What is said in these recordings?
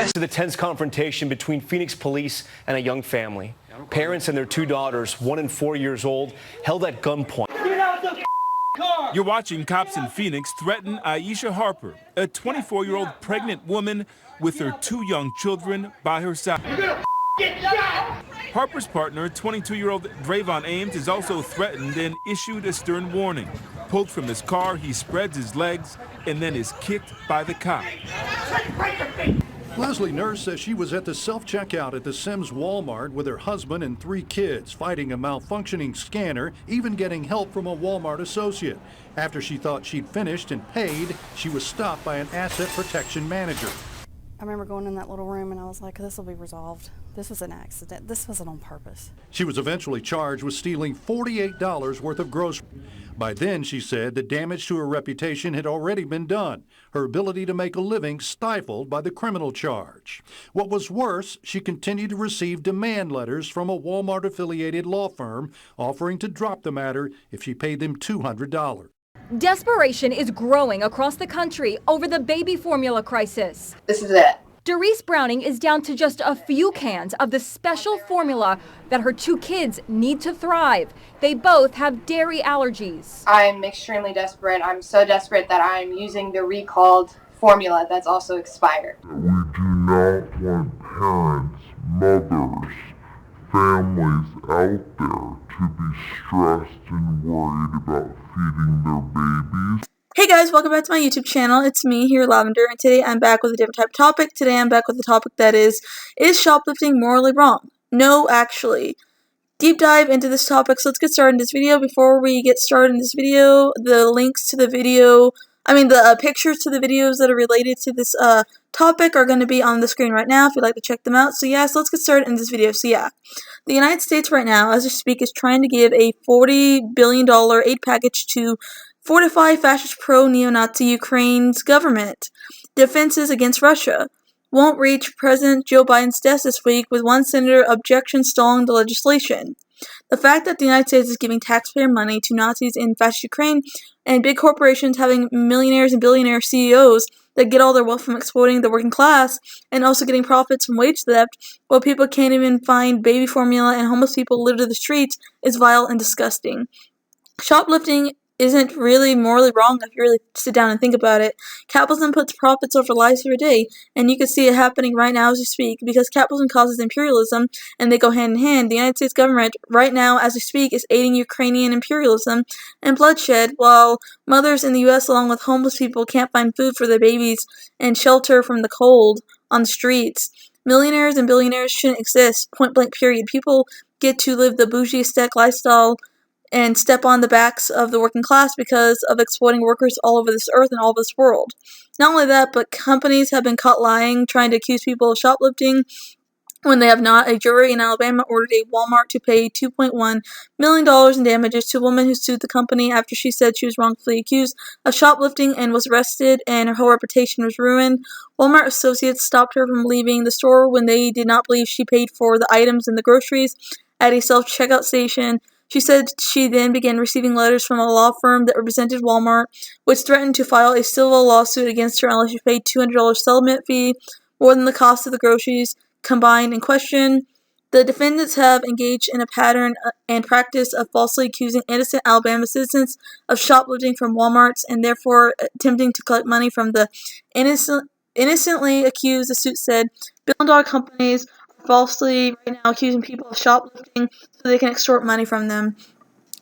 To the tense confrontation between Phoenix police and a young family. Parents and their two daughters, 1 and 4 years old, held at gunpoint. Get out the car! You're watching cops in Phoenix threaten Aisha Harper, a 24-year-old pregnant woman with her 2 young children by her side. You're gonna get shot! Harper's partner, 22-year-old Drayvon Ames, is also threatened and issued a stern warning. Pulled from his car, he spreads his legs and then is kicked by the cop. Leslie Nurse says she was at the self-checkout at the Sims Walmart with her husband and 3 kids, fighting a malfunctioning scanner, even getting help from a Walmart associate. After she thought she'd finished and paid, she was stopped by an asset protection manager. I remember going in that little room and I was like, this will be resolved. This was an accident. This wasn't on purpose. She was eventually charged with stealing $48 worth of groceries. By then, she said, the damage to her reputation had already been done, her ability to make a living stifled by the criminal charge. What was worse, she continued to receive demand letters from a Walmart-affiliated law firm offering to drop the matter if she paid them $200. Desperation is growing across the country over the baby formula crisis. This is it. Doris Browning is down to just a few cans of the special formula that her 2 kids need to thrive. They both have dairy allergies. I'm extremely desperate. I'm so desperate that I'm using the recalled formula that's also expired. We do not want parents, mothers, families out there to be stressed and worried about feeding their babies. Hey guys, welcome back to my YouTube channel. It's me here, Lavender, and today I'm back with a different type of topic. Today I'm back with a topic that is shoplifting morally wrong? No, actually. Deep dive into this topic, so let's get started in this video. Before we get started in this video, the links to the pictures to the videos that are related to this topic are going to be on the screen right now if you'd like to check them out. So let's get started in this video. The United States right now, as we speak, is trying to give a $40 billion aid package to fortify fascist pro-neo-Nazi Ukraine's government. Defenses against Russia won't reach President Joe Biden's desk this week, with one senator objection stalling the legislation. The fact that the United States is giving taxpayer money to Nazis in fascist Ukraine and big corporations having millionaires and billionaire CEOs that get all their wealth from exploiting the working class and also getting profits from wage theft while people can't even find baby formula and homeless people litter the streets is vile and disgusting. Shoplifting isn't really morally wrong if you really sit down and think about it. Capitalism puts profits over lives every day, and you can see it happening right now as we speak, because capitalism causes imperialism, and they go hand in hand. The United States government, right now as we speak, is aiding Ukrainian imperialism and bloodshed, while mothers in the U.S., along with homeless people, can't find food for their babies and shelter from the cold on the streets. Millionaires and billionaires shouldn't exist, point blank period. People get to live the bougie aesthetic lifestyle and step on the backs of the working class because of exploiting workers all over this earth and all over this world. Not only that, but companies have been caught lying, trying to accuse people of shoplifting when they have not. A jury in Alabama ordered a Walmart to pay $2.1 million in damages to a woman who sued the company after she said she was wrongfully accused of shoplifting and was arrested, and her whole reputation was ruined. Walmart associates stopped her from leaving the store when they did not believe she paid for the items and the groceries at a self-checkout station. She said she then began receiving letters from a law firm that represented Walmart, which threatened to file a civil lawsuit against her unless she paid $200 settlement fee, more than the cost of the groceries combined in question. The defendants have engaged in a pattern and practice of falsely accusing innocent Alabama citizens of shoplifting from Walmarts and therefore attempting to collect money from the innocently accused, the suit said. Billion-dollar companies falsely right now accusing people of shoplifting so they can extort money from them.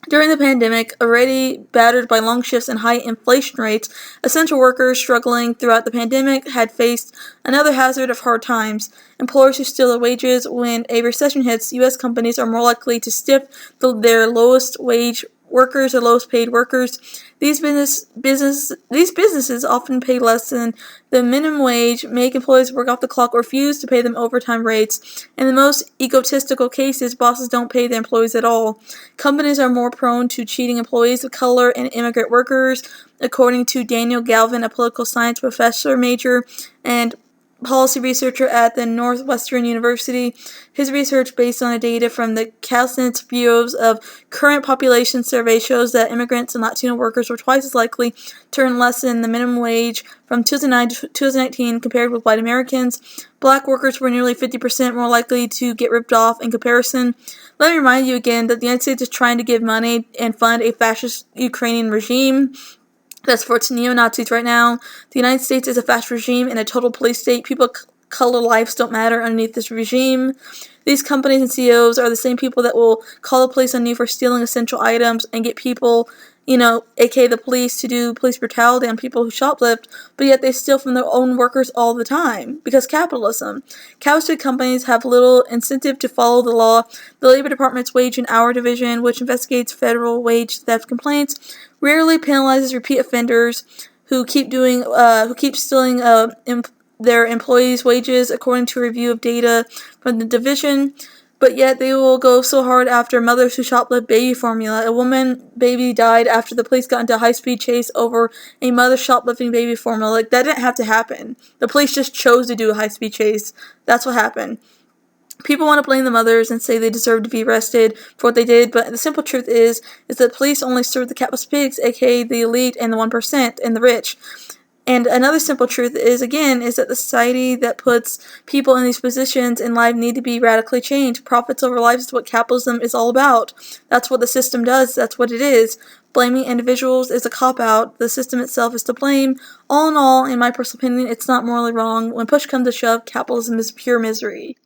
During the pandemic, already battered by long shifts and high inflation rates, essential workers struggling throughout the pandemic had faced another hazard of hard times. Employers who steal their wages when a recession hits, U.S. companies are more likely to stiff their lowest wage workers or lowest paid workers. These businesses often pay less than the minimum wage, make employees work off the clock, or refuse to pay them overtime rates. In the most egotistical cases, bosses don't pay their employees at all. Companies are more prone to cheating employees of color and immigrant workers, according to Daniel Galvin, a political science professor major and policy researcher at the Northwestern University. His research, based on the data from the Cal Census Bureau's of current population survey, shows that immigrants and Latino workers were twice as likely to earn less than the minimum wage from 2009 to 2019 compared with white Americans. Black workers were nearly 50% more likely to get ripped off in comparison. Let me remind you again that the United States is trying to give money and fund a fascist Ukrainian regime that's for its neo-Nazis right now. The United States is a fascist regime and a total police state. People of color lives don't matter underneath this regime. These companies and CEOs are the same people that will call the police on you for stealing essential items and get people, aka the police, to do police brutality on people who shoplift, but yet they steal from their own workers all the time because capitalism. Capitalist companies have little incentive to follow the law. The Labor Department's Wage and Hour Division, which investigates federal wage theft complaints, rarely penalizes repeat offenders who keep stealing their employees' wages, according to a review of data from the division. But yet they will go so hard after mothers who shoplift baby formula. A woman baby died after the police got into a high-speed chase over a mother shoplifting baby formula. Like, that didn't have to happen. The police just chose to do a high-speed chase. That's what happened. People want to blame the mothers and say they deserve to be arrested for what they did, but the simple truth is that police only serve the capitalist pigs, aka the elite and the 1% and the rich. And another simple truth is that the society that puts people in these positions in life need to be radically changed. Profits over lives is what capitalism is all about. That's what the system does. That's what it is. Blaming individuals is a cop-out. The system itself is to blame. All in all, in my personal opinion, it's not morally wrong. When push comes to shove, capitalism is pure misery.